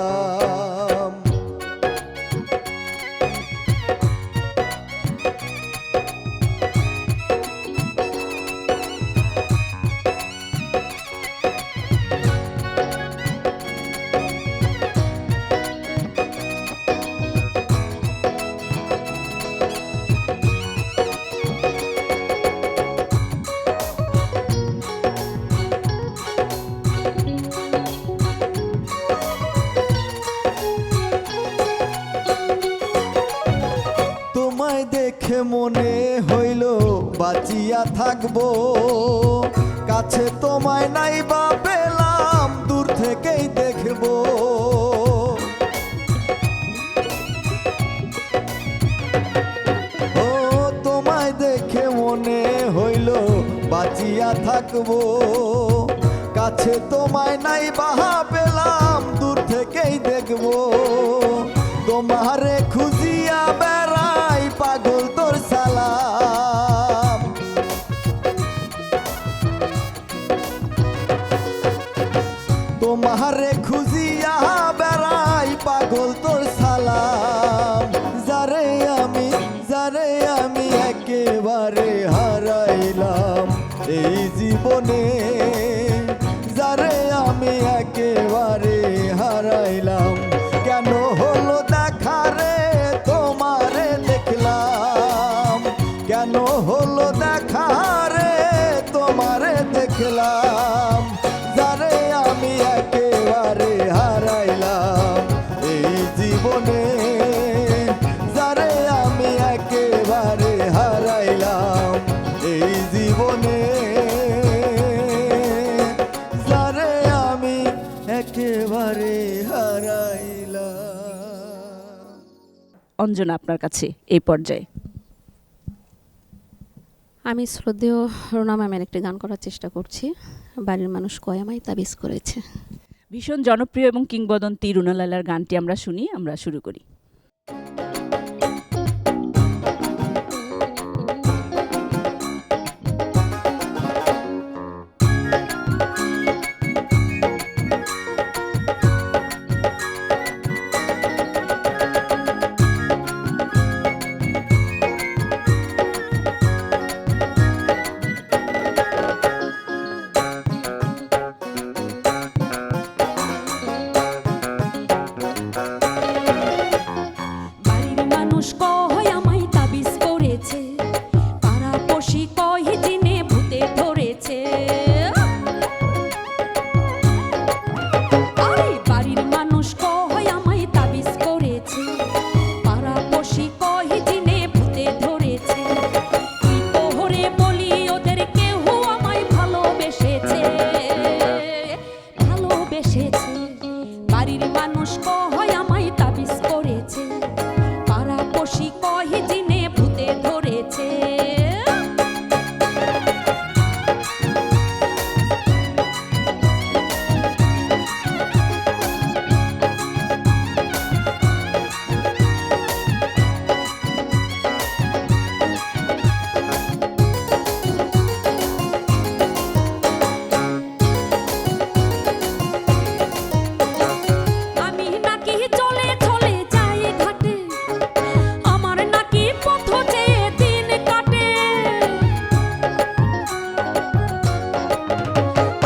Speaker 3: তোমায় দেখে মনে হইল বাঁচিয়া থাকবো, কাছে তোমায় নাই বা পেলাম দূর থেকেই দেখবো। ও তোমায় দেখে মনে হইল বাঁচিয়া থাকবো, কাছে তোমায় নাই বা পেলাম দূর থেকেই দেখবো। তোমারে খুঁজিয়া বেড়াই পাগল তোর সালাম, তোমারে খুঁজিয়া বেড়াই পাগল তোর সালাম, যারে আমি একেবারে হারাইলাম এই জীবনে, যারে আমি একেবারে হারাইলাম। কেন হলো দেখা রে তোমারে দেখলাম, কেন হলো দেখা রে তোমারে দেখলাম, যারে আমি একেবারে হারাইলাম এই জীবনে, যারে আমি একেবারে হারাইলাম এই জীবনে, যারে আমি একেবারে হারাইলাম।
Speaker 1: অঞ্জনা, আপনার কাছে এই পর্যায়ে।
Speaker 5: আমি শ্রদ্ধেয় রুনা ম্যামের একটি গান করার চেষ্টা করছি। বাড়ির মানুষ কয় আমায় তাবিজ করেছে।
Speaker 1: ভীষণ জনপ্রিয় এবং কিংবদন্তি রুনা লায়লার গানটি আমরা শুনি, আমরা শুরু করি।
Speaker 4: বাড়ির মানুষ কয় আমায় তাবিজ করেছে, পাড়াপড়শি কয় জিনে ভূতে ধরেছে। আরে বাড়ির মানুষ কয় আমায় তাবিজ করেছে, পাড়াপড়শি কয় জিনে ভূতে ধরেছে। কি করে বলি ওদের কেউ আমায় ভালোবেসেছে, ভালোবেসেছে। বাড়ির মানুষ কয় আমায় তাবিজ করেছে, পাড়াপড়শি কয় জিনে ভূতে ধরেছে। আমি নাকি চলে চলে যাই ঘাটে, আমার নাকি পথ চেয়ে দিন কাটে।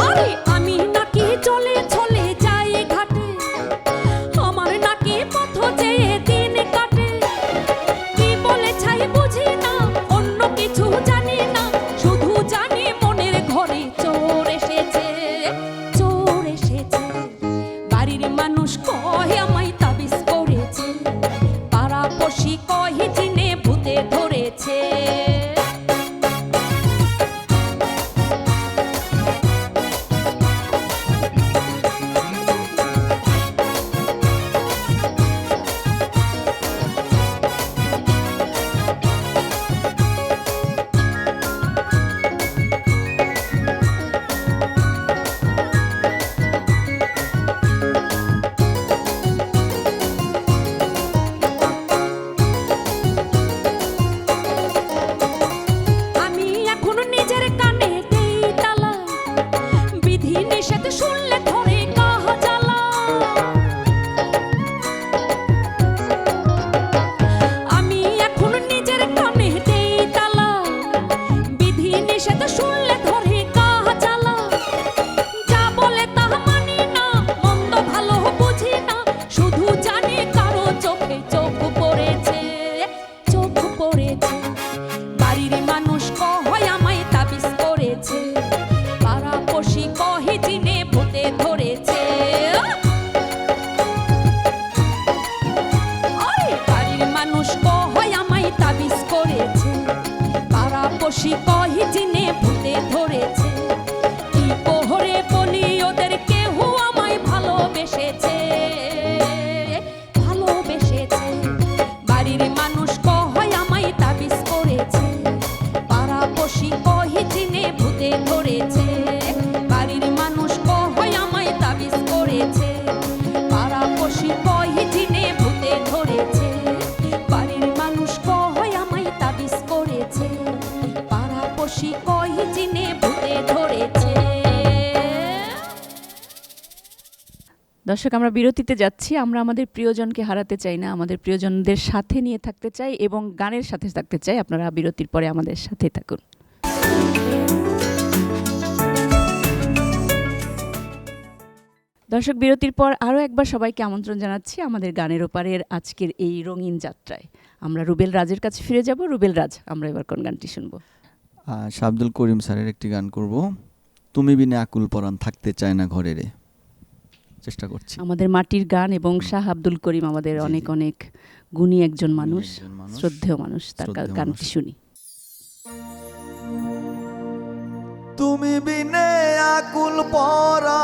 Speaker 4: আরে আমি নাকি চলে চলে যাই ঘাটে, আমার নাকি পথ চেয়ে দিন কাটে। কি বলে ছাই বুঝি না, অন্য কিছু জানি না, শুধু জানি মনের ঘরে চোর এসেছে, চোর এসেছে। বাড়ির মানুষ কয় আমায় তাবিজ করেছে, পাড়াপড়শি কয় জিনে ভূতে ধরেছে। আমি এখন নিজের কানে দেই তালা, বিধি নিষেধ শুনলে ধরে কাহা জ্বালা। আমি এখন নিজের কানে দেই তালা, বিধি নিষেধ শুনলে ধরে কাহা জ্বালা। যা বলে তা মানি না, মন্দ ভালো বুঝি না, শুধু জানি কারো চোখে চোখ পড়েছে, চোখ পড়েছে। বাড়ির মানুষ কয় আমায় তাবিজ করেছে, পাড়াপড়শি কয় জিনে ভূতে ধরেছে। আরে বাড়ির মানুষ কয় আমায় তাবিজ করেছে, পাড়াপড়শি কয় জিনে ভূতে ধরেছে। কি করে বলি ওদের কেউ আমায় ভালোবেসেছে, ভালোবেসেছে। বাড়ির মানুষ কয় আমায় তাবিজ করেছে, পাড়াপড়শি কয় জিনে ভূতে ধরেছে। বাড়ির মানুষ কয় আমায় তাবিজ করেছে, পাড়াপড়শি কয় জিনে ভূতে ধরেছে। বাড়ির মানুষ কয় আমায় তাবিজ করেছে, পাড়াপড়শি কয় জিনে ভূতে ধরেছে।
Speaker 1: দর্শক, আমরা বিরতিতে যাচ্ছি। আমরা আমাদের প্রিয়জনকে হারাতে চাই না, আমাদের প্রিয়জনদের সাথে নিয়ে থাকতে চাই এবং গানের সাথে থাকতে চাই। আপনারা বিরতির পরে আমাদের সাথে থাকুন। দর্শক, বিরতির পর আরও একবার সবাইকে আমন্ত্রণ জানাচ্ছি আমাদের গানের ওপারের আজকের এই রঙিন যাত্রায়। আমরা রুবেল রাজের কাছে ফিরে যাব। রুবেল রাজ, আমরা এবার কোন গানটি শুনবো?
Speaker 3: আব্দুল করিম স্যারের একটি গান করব, তুমি বিনে আকুল পরাণ থাকতে চায় না ঘরে রে। চেষ্টা করছি।
Speaker 1: আমাদের মাটির গান এবং শাহ আব্দুল করিম আমাদের অনেক অনেক গুণী একজন মানুষ, শ্রদ্ধেয় মানুষ, তার গানটি শুনি।
Speaker 3: তুমি বিনে আকুল পরাণ,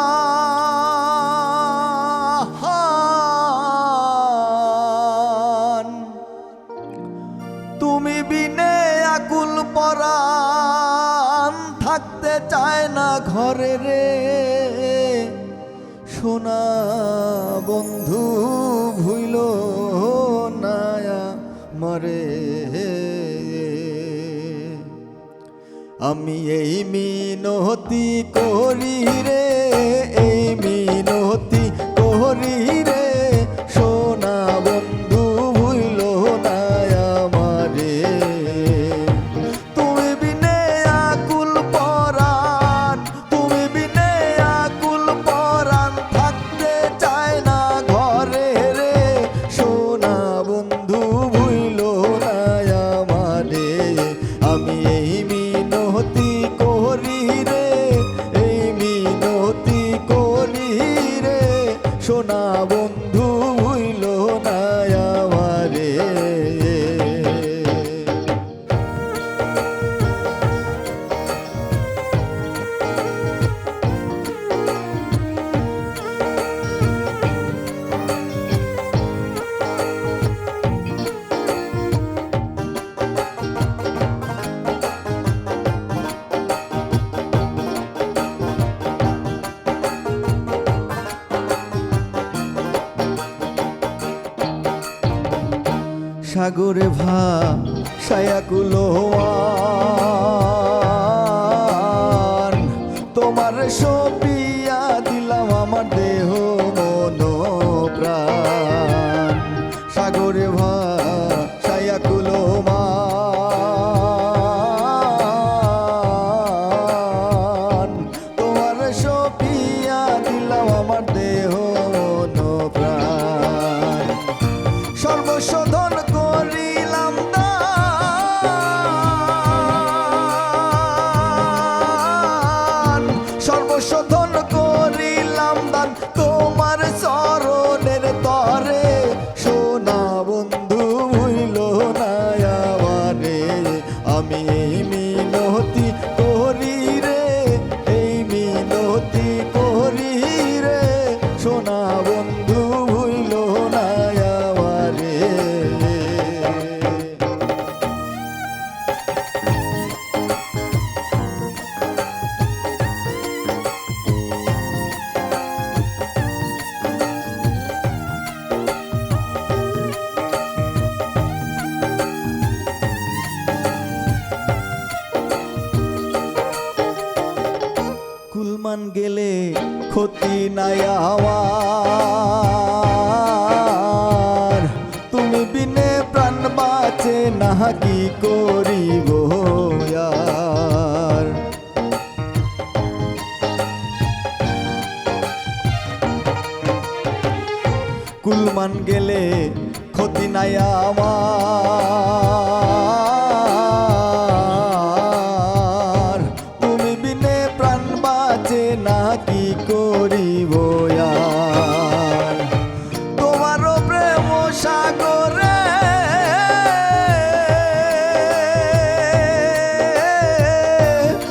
Speaker 3: তুমি বিনে আকুল পরাণ থাকতে চায় না ঘরে রে। সোনা বন্ধু ভুইল না মরে আমি এই মিনতি করি রে, এই মিনতি করি রে, সোনা বন্ধু ভুইল না আমারে। তুমি বিনে আকুল পরাণ, তুমি বিনে আকুল পরাণ, থাকতে চায় না ঘরে রে, সোনা বন্ধু ভুইল না আমারে। আমি এই মিনতি করি রে, এই মিনতি করি রে, সোনা বন্ধু ভুইল না আমারে। সাগরে ভাষায়াকুলোয়ান, তোমার সপিয়া দিলাম আমার দেহ মন প্রাণ। সাগরে ভাষায়াকুলোয়ান, তোমার সপিয়া দিলাম আমার দেহ মন প্রাণ। সর্বশোধন করিলাম দান, সর্বশোধন করিলাম দান, তোমার চরণের তরে, সোনা বন্ধু ভুইল না আমারে। আমি এই মিনতি করি রে, এই মিনতি করি রে, সোনা বন্ধু ভুইল না আমারে। কুলমান গেলে ক্ষতি নাই আমার, তুমি বিনে প্রাণ বাঁচে না কি করিব আর। কুলমান গেলে ক্ষতি নাই আমার, তুমি বিনে প্রাণ বাঁচে না কি করিব আর। তোমারও প্রেম সাগরে,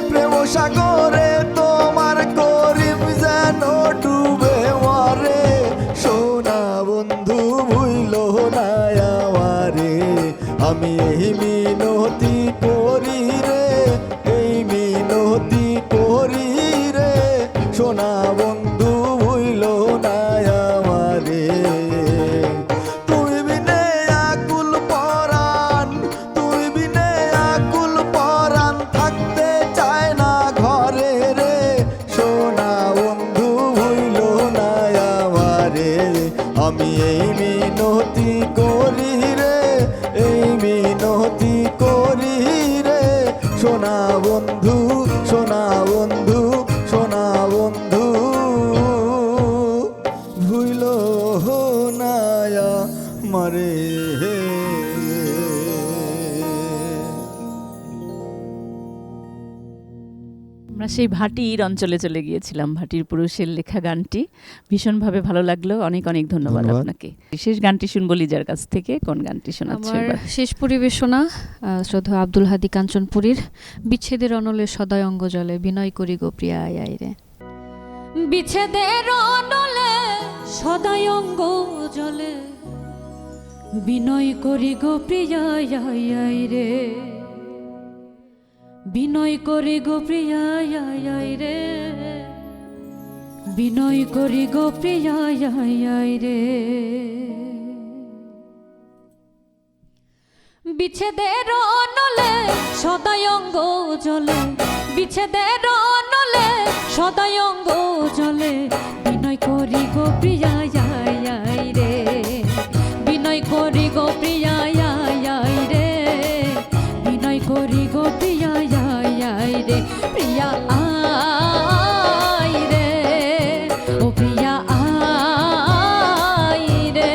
Speaker 3: প্রেম সাগরে তোমার করিম যেন ডুবে মরে, সোনা বন্ধু ভুইল না আমারে। আমি এই মিনতি করি রে, এই মিনতি করি রে, সোনা বন্ধু ভুইল না আমারে। তুমি বিনে আকুল পরাণ, তুমি বিনে আকুল পরাণ, থাকতে চায় না ঘরে রে, সোনা বন্ধু ভুইল না আমারে। আমি এই মিনতি করি রে, এই মিনতি করি রে, সোনা বন্ধু, সোনা বন্ধু, সোনা বন্ধু ভুইল না আমারে।
Speaker 1: আমরা সেই ভাটির অঞ্চলে চলে গিয়েছিলাম। ভাটির পুরুষের লেখা গানটি ভীষণভাবে ভালো লাগলো। অনেক অনেক ধন্যবাদ
Speaker 3: ধন্যবাদ।
Speaker 1: আপনাকে। শেষ গানটি শুনবো লিজার কাছ থেকে। কোন গানটি শোনাচ্ছে
Speaker 2: আমার
Speaker 1: এবার?
Speaker 2: শেষ পরিবেশনা শ্রদ্ধা আব্দুল হাদি কাঞ্চনপুরীর বিচ্ছেদের অনলে সদয় অঙ্গ জলে, বিনয় করি গো প্রিয়া আয় আয় রে।
Speaker 4: বিচ্ছেদের অনলে সদাই অঙ্গ জলে, বিনয় করি গো প্রিয়া আয় আয় রে, বিনয় করি গো প্রিয়া আয় আয় রে। বিনয় করি গো প্রিয়া রে বিচ্ছেদের নলে সদাই অঙ্গ জলে বিচ্ছেদের নলে সদাই অঙ্গ জলে বিনয় করি গো প্রিয়া রে বিনয় করি গো প্রিয়া রে বিনয় করি গো প্রিয়া রে প্রিয়া আই রে ও প্রিয়া আই রে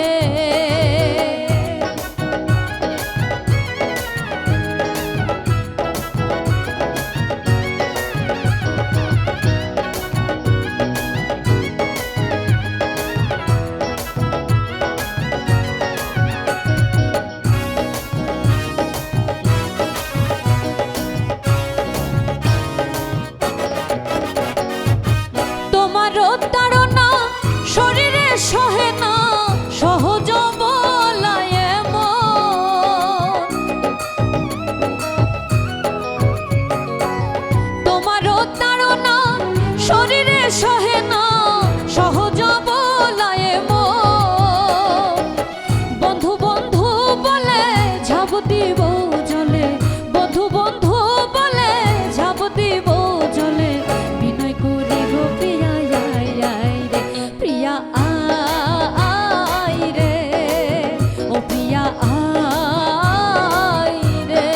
Speaker 4: তোমার তাড়না শরীরে সহে না সহজ বলায় মন তোমার তাড়না শরীরে সহে না সহজ বলায় মন বন্ধু বন্ধু বলে ঝাঁপ দিব জলে বন্ধু বন্ধু বলে ঝাঁপ দিব জলে বিনয় করি গো প্রিয়া রে প্রিয়া আই রে ও প্রিয়া আই রে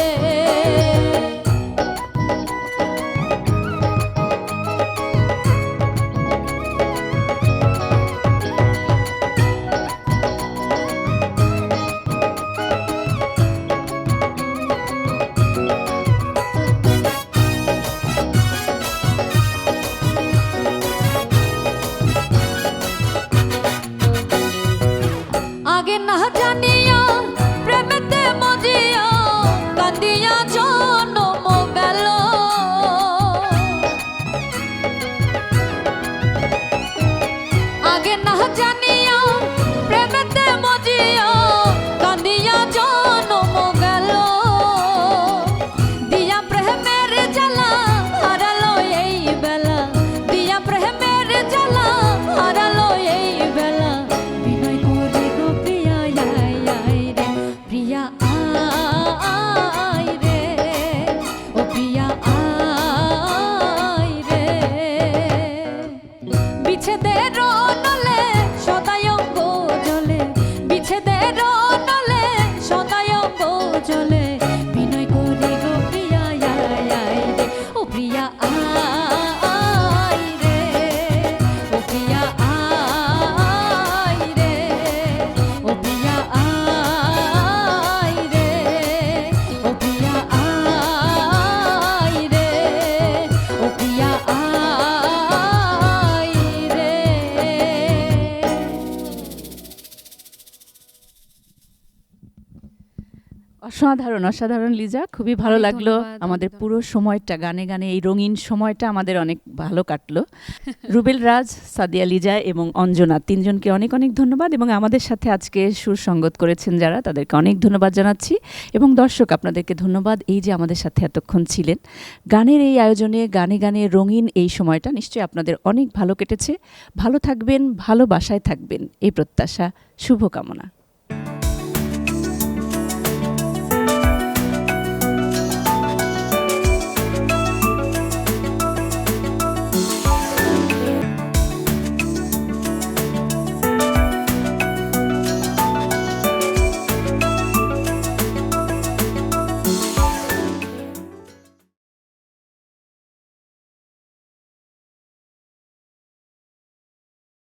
Speaker 4: আগে না জানিয়া প্রেমেতে মজিয়া কান্দিয়া জনম গেল আগে না জানিয়া প্রেমেতে মজিয়া কান্দিয়া জনম গেল দিয়া প্রেমের জ্বালা হারালো এই বেলা দিয়া প্রেমের জ্বালা হারালো এই বেলা বিনয় করি গো প্রিয়া রে প্রিয়া আই রে ও প্রিয়া আই রে বিচ্ছেদের নলে সদাই অঙ্গ জলে বিচ্ছেদের নলে সদাই অঙ্গ জলে বিনয় করি গো প্রিয়া রে ও প্রিয়া আই রে ও প্রিয়া আই রে ও প্রিয়া আই রে ও প্রিয়া আই রে ও প্রিয়া আই রে
Speaker 1: অসাধারণ অসাধারণ লিজা, খুবই ভালো
Speaker 2: অনেক
Speaker 1: লাগলো।
Speaker 2: ধন্যবাদ,
Speaker 1: আমাদের
Speaker 2: একদম।
Speaker 1: পুরো সময়টা গানে গানে এই রঙিন সময়টা আমাদের অনেক ভালো কাটলো। রুবেল রাজ, সাদিয়া লিজা এবং অঞ্জনা তিনজনকে অনেক অনেক ধন্যবাদ, এবং আমাদের সাথে আজকে সুর সঙ্গত করেছেন যারা, তাদেরকে অনেক ধন্যবাদ জানাচ্ছি। এবং দর্শক, আপনাদেরকে ধন্যবাদ এই যে আমাদের সাথে এতক্ষণ ছিলেন। গানের এই আয়োজনে গানে গানে রঙিন এই সময়টা নিশ্চয়ই আপনাদের অনেক ভালো কেটেছে। ভালো থাকবেন, ভালোবাসায় থাকবেন, এই প্রত্যাশা, শুভকামনা।